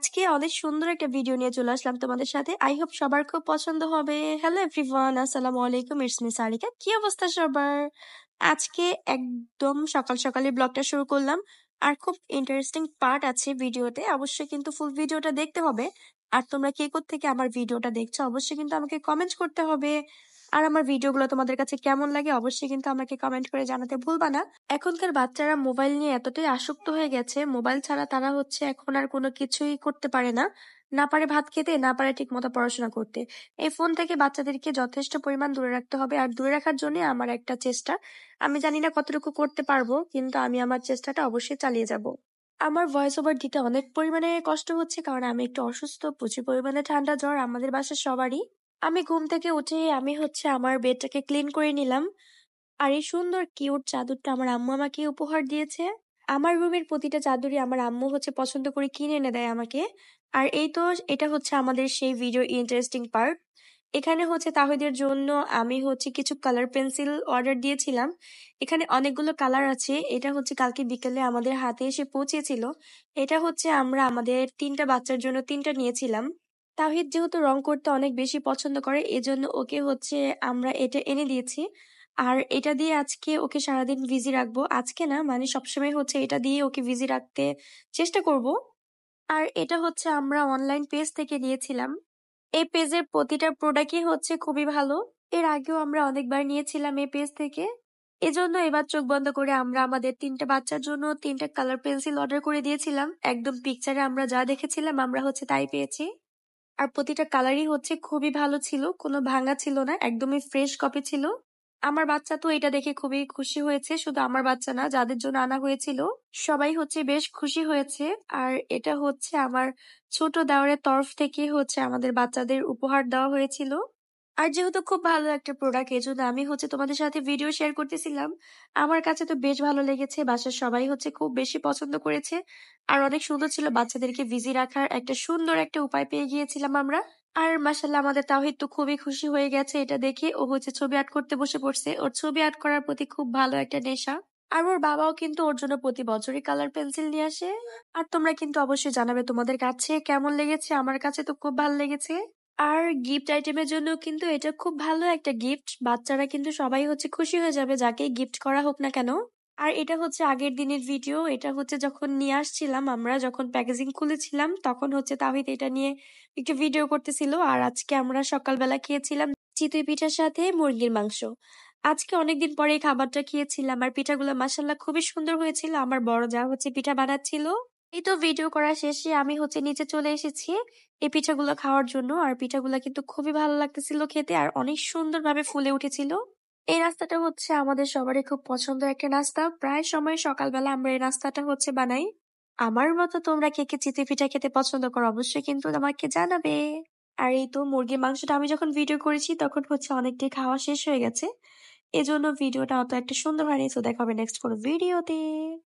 আজকে অনেক সুন্দর একটা ভিডিও নিয়ে চলে আসলাম তোমাদের সাথে। আই হোপ সবার খুব পছন্দ হবে। হ্যালো এভরিওয়ান, আসসালামু আলাইকুম, ইটস মি সারিকা। কি অবস্থা সবার? আজকে একদম সকাল সকালে ব্লগটা শুরু করলাম। আর খুব ইন্টারেস্টিং পার্ট আছে ভিডিওতে, অবশ্যই কিন্তু ফুল ভিডিওটা দেখতে হবে। আর তোমরা কে থেকে আমার ভিডিওটা দেখছো অবশ্যই কিন্তু আমাকে কমেন্ট করতে হবে। আর আমার ভিডিওগুলো তোমাদের কাছে কেমন লাগে অবশ্যই কিন্তু আমাকে কমেন্ট করে জানাতে ভুলবা না। এখনকার বাচ্চারা মোবাইল নিয়ে এতটাই আসক্ত হয়ে গেছে, মোবাইল ছাড়া তারা হচ্ছে এখন আর কোনো কিছুই করতে পারে না। না পারে ভাত খেতে, না পারে ঠিক মতো পড়াশোনা করতে। এই ফোন থেকে বাচ্চাদেরকে যথেষ্ট পরিমাণ দূরে রাখতে হবে। আর দূরে রাখার জন্য আমার একটা চেষ্টা, আমি জানি না কতটুকু করতে পারবো, কিন্তু আমি আমার চেষ্টাটা অবশ্যই চালিয়ে যাব। আমার ভয়েস ওভার দিতে অনেক পরিমাণে কষ্ট হচ্ছে, কারণ আমি একটু অসুস্থ, প্রচুর পরিমাণে ঠান্ডা জ্বর আমাদের বাসার সবারই। আমি ঘুম থেকে উঠে আমি হচ্ছে আমার বেডটাকে ক্লিন করে নিলাম। আর এই সুন্দর কিউট চাদরটা আমার আম্মু আমাকে উপহার দিয়েছে। আমার রুমের প্রতিটা চাদরই আমার আম্মু হচ্ছে পছন্দ করে কিনে এনে দেয় আমাকে। আর এই তো, এটা হচ্ছে আমাদের সেই ভিডিও ইন্টারেস্টিং পার্ট। এখানে হচ্ছে তাহিদের জন্য আমি হচ্ছে কিছু কালার পেন্সিল অর্ডার দিয়েছিলাম। এখানে অনেকগুলো কালার আছে। এটা হচ্ছে কালকে বিকেলে আমাদের হাতে এসে পৌঁছেছিল। এটা হচ্ছে আমরা আমাদের 3টা বাচ্চার জন্য 3টা নিয়েছিলাম। তাহিদ যেহেতু রং করতে অনেক বেশি পছন্দ করে, এজন্য ওকে হচ্ছে আমরা এটা এনে দিয়েছি। আর এটা দিয়ে আজকে ওকে সারাদিন বিজি রাখবো, আজকে না মানে সবসময় হচ্ছে এটা দিয়ে ওকে বিজি রাখতে চেষ্টা করব। আর এটা হচ্ছে আমরা অনলাইন পেজ থেকে নিয়েছিলাম। এই পেজের প্রতিটা প্রোডাক্টই হচ্ছে খুবই ভালো। এর আগেও আমরা অনেকবার নিয়েছিলাম এই পেজ থেকে। এজন্য এবার চোখ বন্ধ করে আমরা আমাদের 3টা বাচ্চার জন্য 3টা কালার পেন্সিল অর্ডার করে দিয়েছিলাম। একদম পিকচারে আমরা যা দেখেছিলাম আমরা হচ্ছে তাই পেয়েছি। আর প্রতিটা কালারই হচ্ছে খুবই ভালো ছিল, কোনো ভাঙা ছিল না, একদমই ফ্রেশ কপি ছিল। আমার বাচ্চা তো এটা দেখে খুবই খুশি হয়েছে, শুধু আমার বাচ্চা না, যাদের জন্য আনা হয়েছিল সবাই হচ্ছে বেশ খুশি হয়েছে। আর এটা হচ্ছে আমার ছোট দেওরের তরফ থেকে হচ্ছে আমাদের বাচ্চাদের উপহার দেওয়া হয়েছিল। আর যেহেতু খুব ভালো একটা প্রোডাক্ট, এজন্য আমি হচ্ছে তোমাদের সাথে ভিডিও শেয়ার করতেছিলাম। আমার কাছে তো বেশ ভালো লেগেছে, বাসার সবাই হচ্ছে খুব বেশি পছন্দ করেছে। আর অনেক সুন্দর ছিল, বাচ্চাদেরকে বিজি রাখার একটা সুন্দর একটা উপায় পেয়ে গিয়েছিলাম আমরা। আর মাশাল্লাহ আমাদের তাওহিদ তো খুবই খুশি হয়ে গেছে এটা দেখে, ও হচ্ছে ছবি আর্ট করতে বসে পড়ছে, ওর ছবি আর্ট করার প্রতি খুব ভালো একটা নেশা। আর ওর বাবাও কিন্তু ওর জন্য প্রতি বছরই কালার পেন্সিল নিয়ে আসে। আর তোমরা কিন্তু অবশ্যই জানাবে তোমাদের কাছে কেমন লেগেছে, আমার কাছে তো খুব ভালো লেগেছে। আর গিফট আইটেমের জন্য কিন্তু এটা খুব ভালো একটা গিফট, বাচ্চারা কিন্তু সবাই হচ্ছে খুশি হয়ে যাবে যাকেই গিফট করা হোক না কেন। আর এটা হচ্ছে আগের দিনের ভিডিও, এটা হচ্ছে যখন নিয়ে আসছিলাম, আমরা যখন প্যাকেজিং খুলেছিলাম তখন হচ্ছে তাহিদ এটা নিয়ে একটু ভিডিও করতেছিল। আর আজকে আমরা সকালবেলা খেয়েছিলাম চিতই পিঠার সাথে মুরগির মাংস। আজকে অনেকদিন পরে এই খাবারটা খেয়েছিলাম, আর পিঠাগুলো মাসাল্লাহ খুবই সুন্দর হয়েছিল। আমার বড় যা হচ্ছে পিঠা বানাচ্ছিল। এই তো ভিডিও করা শেষে আমি হচ্ছে নিচে চলে এসেছি এই পিঠাগুলো খাওয়ার জন্য। আর পিঠাগুলো কিন্তু খুবই ভালো লাগতেছিল খেতে, আর অনেক সুন্দরভাবে ফুলে উঠেছিল। এই নাস্তাটা হচ্ছে আমাদের সবারই খুব পছন্দের একটা নাস্তা, প্রায় সময় সকালবেলা আমরা এই নাস্তাটা হচ্ছে বানাই। আমার মতো তোমরা কে কে চিতই পিঠা খেতে পছন্দ করো অবশ্যই কিন্তু আমাকে জানাবে। আর এই তো মুরগির মাংসটা আমি যখন ভিডিও করেছি তখন হচ্ছে অনেকটাই খাওয়া শেষ হয়ে গেছে, এজন্য ভিডিওটা অত একটা সুন্দর হয়নি। তো দেখা হবে নেক্সট কোনো ভিডিওতে।